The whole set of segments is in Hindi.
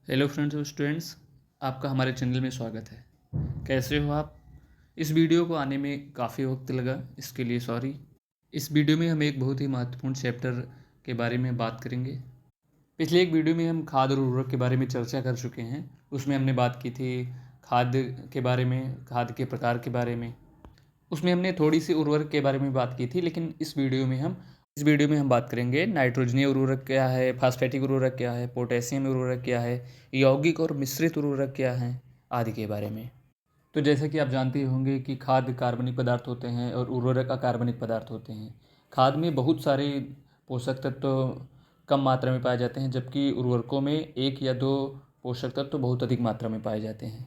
हेलो फ्रेंड्स और स्टूडेंट्स, आपका हमारे चैनल में स्वागत है। कैसे हो आप? इस वीडियो को आने में काफ़ी वक्त लगा, इसके लिए सॉरी। इस वीडियो में हम एक बहुत ही महत्वपूर्ण चैप्टर के बारे में बात करेंगे। पिछले एक वीडियो में हम खाद और उर्वरक के बारे में चर्चा कर चुके हैं। उसमें हमने बात की थी खाद के बारे में, खाद के प्रकार के बारे में। उसमें हमने थोड़ी सी उर्वरक के बारे में बात की थी, लेकिन इस वीडियो में हम बात करेंगे नाइट्रोजनीय उर्वरक क्या है, फास्फेटिक उर्वरक क्या है, पोटेशियम उर्वरक क्या है, यौगिक और मिश्रित उर्वरक क्या हैं आदि के बारे में। तो जैसे कि आप जानते होंगे कि खाद कार्बनिक पदार्थ होते हैं और उर्वरक अकार्बनिक पदार्थ होते हैं। खाद में बहुत सारे पोषक तत्व तो कम मात्रा में पाए जाते हैं, जबकि उर्वरकों में एक या दो पोषक तत्व तो बहुत अधिक मात्रा में पाए जाते हैं।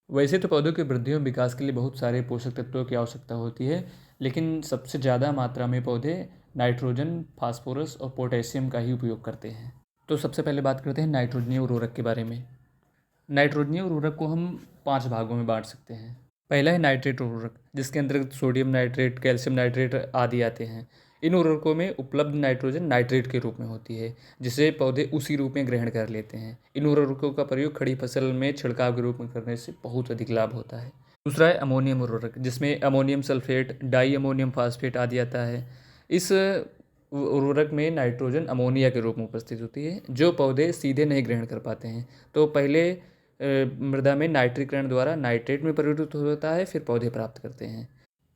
वैसे तो पौधों की वृद्धि और विकास के लिए बहुत सारे पोषक तत्वों की आवश्यकता होती है, लेकिन सबसे ज़्यादा मात्रा में पौधे नाइट्रोजन, फास्फोरस और पोटेशियम का ही उपयोग करते हैं। तो सबसे पहले बात करते हैं नाइट्रोजनीय उर्वरक के बारे में। नाइट्रोजनीय उर्वरक को हम 5 भागों में बांट सकते हैं। पहला है नाइट्रेट उर्वरक, जिसके अंतर्गत सोडियम नाइट्रेट, कैल्शियम नाइट्रेट आदि आते हैं। इन उर्वरकों में उपलब्ध नाइट्रोजन नाइट्रेट के रूप में होती है, जिसे पौधे उसी रूप में ग्रहण कर लेते हैं। इन उर्वरकों का प्रयोग खड़ी फसल में छिड़काव के रूप में करने से बहुत अधिक लाभ होता है। दूसरा है अमोनियम उर्वरक, जिसमें ammonium sulphate, di ammonium phosphate आदि आता है। इस उर्वरक में नाइट्रोजन अमोनिया के रूप में उपस्थित होती है, जो पौधे सीधे नहीं ग्रहण कर पाते हैं। तो पहले मृदा में नाइट्रीकरण द्वारा नाइट्रेट में परिवर्तित होता है, फिर पौधे प्राप्त करते हैं।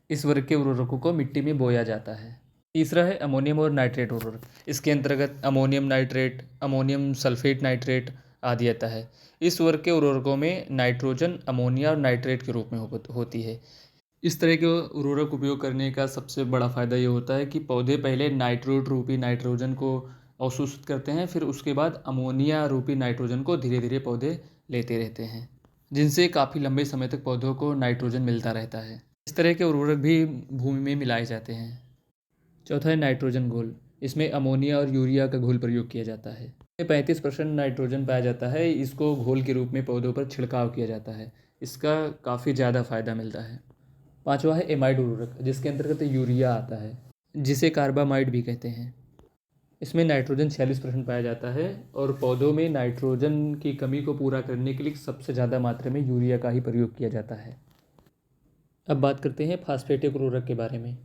इस वर्ग के उर्वरकों को मिट्टी में बोया जाता है। तीसरा है अमोनियम और नाइट्रेट उर्वरक। इसके अंतर्गत ammonium nitrate, ammonium sulphate nitrate आदि आता है। इस वर्ग के उर्वरकों में नाइट्रोजन अमोनिया और नाइट्रेट के रूप में होती है। इस तरह के उर्वरक उपयोग करने का सबसे बड़ा फ़ायदा ये होता है कि पौधे पहले नाइट्रोट रूपी नाइट्रोजन को अवशोषित करते हैं, फिर उसके बाद अमोनिया रूपी नाइट्रोजन को धीरे धीरे पौधे लेते रहते हैं, जिनसे काफ़ी लंबे समय तक पौधों को नाइट्रोजन मिलता रहता है। इस तरह के उर्वरक भी भूमि में मिलाए जाते हैं। चौथा है नाइट्रोजन घोल। इसमें अमोनिया और यूरिया का घोल प्रयोग किया जाता है। 35% नाइट्रोजन पाया जाता है। इसको घोल के रूप में पौधों पर छिड़काव किया जाता है। इसका काफ़ी ज़्यादा फायदा मिलता है। पांचवा है एमाइड उर्वरक, जिसके अंतर्गत यूरिया आता है, जिसे कार्बामाइड भी कहते हैं। इसमें नाइट्रोजन 46% पाया जाता है और पौधों में नाइट्रोजन की कमी को पूरा करने के लिए सबसे ज़्यादा मात्रा में यूरिया का ही प्रयोग किया जाता है। अब बात करते हैं फास्फेटिक उर्वरक के बारे में।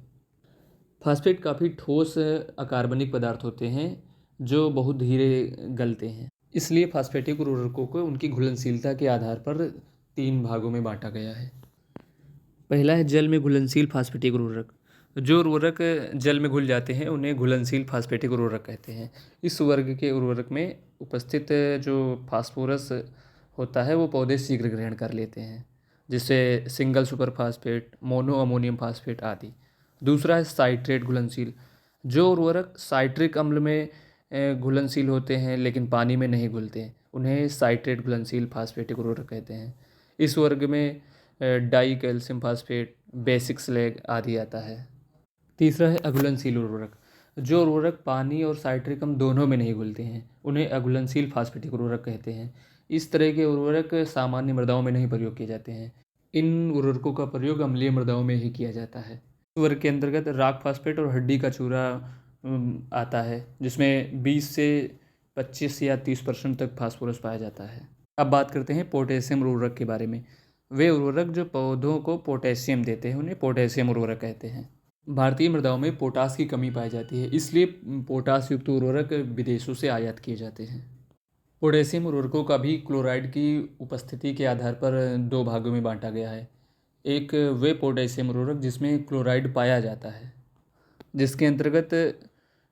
फास्फेट काफ़ी ठोस अकार्बनिक पदार्थ होते हैं, जो बहुत धीरे गलते हैं। इसलिए फास्फेटिक उर्वरकों को उनकी घुलनशीलता के आधार पर 3 भागों में बांटा गया है। पहला है जल में घुलनशील फास्फेटिक उर्वरक। जो उर्वरक जल में घुल जाते हैं उन्हें घुलनशील फास्फेटिक उर्वरक कहते हैं। इस वर्ग के उर्वरक में उपस्थित जो फास्फोरस होता है वो पौधे शीघ्र ग्रहण कर लेते हैं, जिससे single super phosphate, mono ammonium phosphate आदि। दूसरा है साइट्रेट घुलनशील। जो उर्वरक साइट्रिक अम्ल में घुलनशील होते हैं लेकिन पानी में नहीं घुलते हैं, उन्हें साइट्रेट घुलनशील फास्फेटिक उर्वरक कहते हैं। इस वर्ग में die calcium phosphate, basic slag आदि आता है। तीसरा है अघुलनशील उर्वरक। जो उर्वरक पानी और साइट्रिक अम्ल दोनों में नहीं घुलते हैं, उन्हें अघुलनशील फास्फेटिक उर्वरक कहते हैं। इस तरह के उर्वरक सामान्य मृदाओं में नहीं प्रयोग किए जाते हैं। इन उर्वरकों का प्रयोग अम्लीय मृदाओं में ही किया जाता है। इस वर्ग के अंतर्गत राक फास्फेट और हड्डी का चूरा आता है, जिसमें 20 से 25 या 30% तक फास्फोरस पाया जाता है। अब बात करते हैं पोटेशियम उर्वरक के बारे में। वे उर्वरक जो पौधों को पोटेशियम देते हैं उन्हें पोटेशियम उर्वरक कहते हैं। भारतीय मृदाओं में पोटास की कमी पाई जाती है, इसलिए पोटास युक्त उर्वरक विदेशों से आयात किए जाते हैं। पोटेशियम उर्वरकों का भी क्लोराइड की उपस्थिति के आधार पर 2 भागों में बांटा गया है। एक वे पोटेशियम उर्वरक जिसमें क्लोराइड पाया जाता है, जिसके अंतर्गत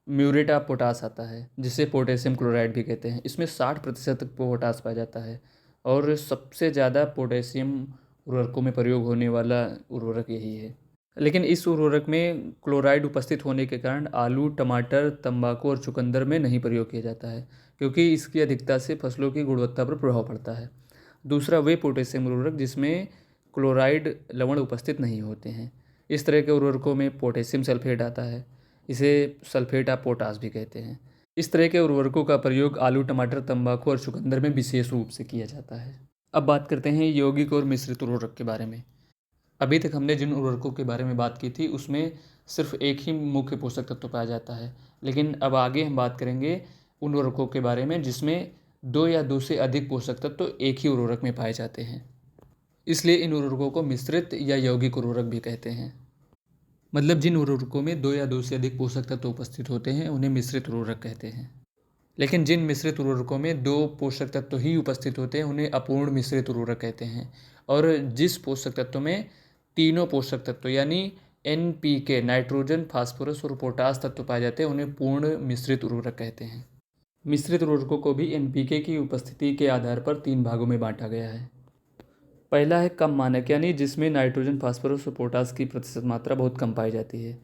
म्यूरेट ऑफ पोटास आता है, जिसे पोटेशियम क्लोराइड भी कहते हैं। इसमें 60% तक पोटास पाया जाता है और सबसे ज़्यादा पोटेशियम उर्वरकों में प्रयोग होने वाला उर्वरक यही है। लेकिन इस उर्वरक में क्लोराइड उपस्थित होने के कारण आलू, टमाटर, तंबाकू और चुकंदर में नहीं प्रयोग किया जाता है, क्योंकि इसकी अधिकता से फसलों की गुणवत्ता पर प्रभाव पड़ता है। दूसरा वे पोटेशियम उर्वरक जिसमें क्लोराइड लवण उपस्थित नहीं होते हैं। इस तरह के उर्वरकों में पोटेशियम सल्फेट आता है, इसे सल्फेट ऑफ पोटास भी कहते हैं। इस तरह के उर्वरकों का प्रयोग आलू, टमाटर, तंबाकू और चुकंदर में विशेष रूप से किया जाता है। अब बात करते हैं यौगिक और मिश्रित उर्वरक के बारे में। अभी तक हमने जिन उर्वरकों के बारे में बात की थी उसमें सिर्फ एक ही मुख्य पोषक तत्व पाया जाता है, लेकिन अब आगे हम बात करेंगे उन उर्वरकों के बारे में जिसमें 2 या 2 से अधिक पोषक तत्व तो एक ही उर्वरक में पाए जाते हैं। इसलिए इन उर्वरकों को मिश्रित या यौगिक उर्वरक भी कहते हैं। मतलब जिन उर्वरकों में 2 या 2 से अधिक पोषक तत्व उपस्थित होते हैं उन्हें मिश्रित उर्वरक कहते हैं। लेकिन जिन मिश्रित उर्वरकों में 2 पोषक तत्व ही उपस्थित होते हैं उन्हें अपूर्ण मिश्रित उर्वरक कहते हैं। और जिस पोषक तत्व में तीनों पोषक तत्व यानी NPK नाइट्रोजन, फास्फोरस और पोटास तत्व पाए जाते हैं उन्हें पूर्ण मिश्रित उर्वरक कहते हैं। मिश्रित उर्वरकों को भी NPK की उपस्थिति के आधार पर 3 भागों में बांटा गया है। पहला है कम मानक, यानी जिसमें नाइट्रोजन, फास्फोरस और पोटास की प्रतिशत मात्रा बहुत कम पाई जाती है।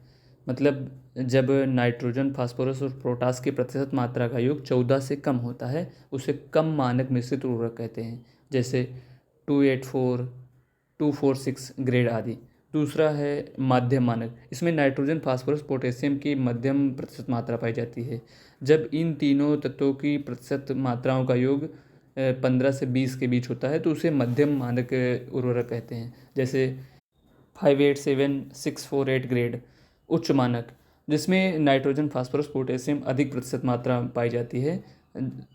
मतलब जब नाइट्रोजन, फास्फोरस और पोटास की प्रतिशत मात्रा का योग 14 से कम होता है उसे कम मानक मिश्रित उर्वरक कहते हैं, जैसे 284, 246 ग्रेड आदि। दूसरा है मध्यम मानक, इसमें नाइट्रोजन, फास्फोरस, पोटेशियम की मध्यम प्रतिशत मात्रा पाई जाती है। जब इन तीनों तत्वों की प्रतिशत मात्राओं का योग 15 से 20 के बीच होता है तो उसे मध्यम मानक उर्वरक कहते हैं, जैसे 587, 648 ग्रेड। उच्च मानक, जिसमें नाइट्रोजन, फास्फोरस, पोटेशियम अधिक प्रतिशत मात्रा में पाई जाती है,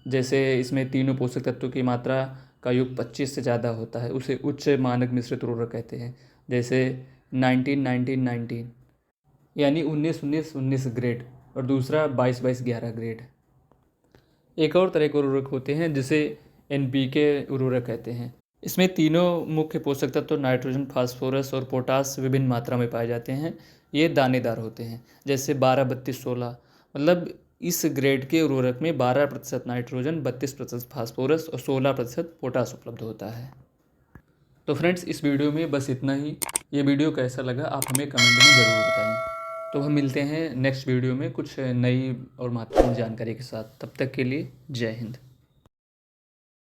जैसे इसमें तीनों पोषक तत्वों की मात्रा का योग 25 से ज़्यादा होता है, उसे उच्च मानक मिश्रित उर्वरक कहते हैं, जैसे 19-19-19 यानी 19-19-19 ग्रेड, और दूसरा 22-22-11 ग्रेड। एक और तरह के उर्वरक होते हैं जिसे NPK उर्वरक कहते हैं। इसमें तीनों मुख्य पोषक तत्व नाइट्रोजन, फास्फोरस और पोटास विभिन्न मात्रा में पाए जाते हैं। ये दानेदार होते हैं, जैसे 12-32-16। मतलब इस ग्रेड के उर्वरक में 12% नाइट्रोजन, 32% फास्फोरस और 16% पोटास उपलब्ध होता है। तो फ्रेंड्स, इस वीडियो में बस इतना ही। ये वीडियो कैसा लगा आप हमें कमेंट में ज़रूर बताएं। तो हम मिलते हैं नेक्स्ट वीडियो में कुछ नई और महत्वपूर्ण जानकारी के साथ। तब तक के लिए जय हिंद।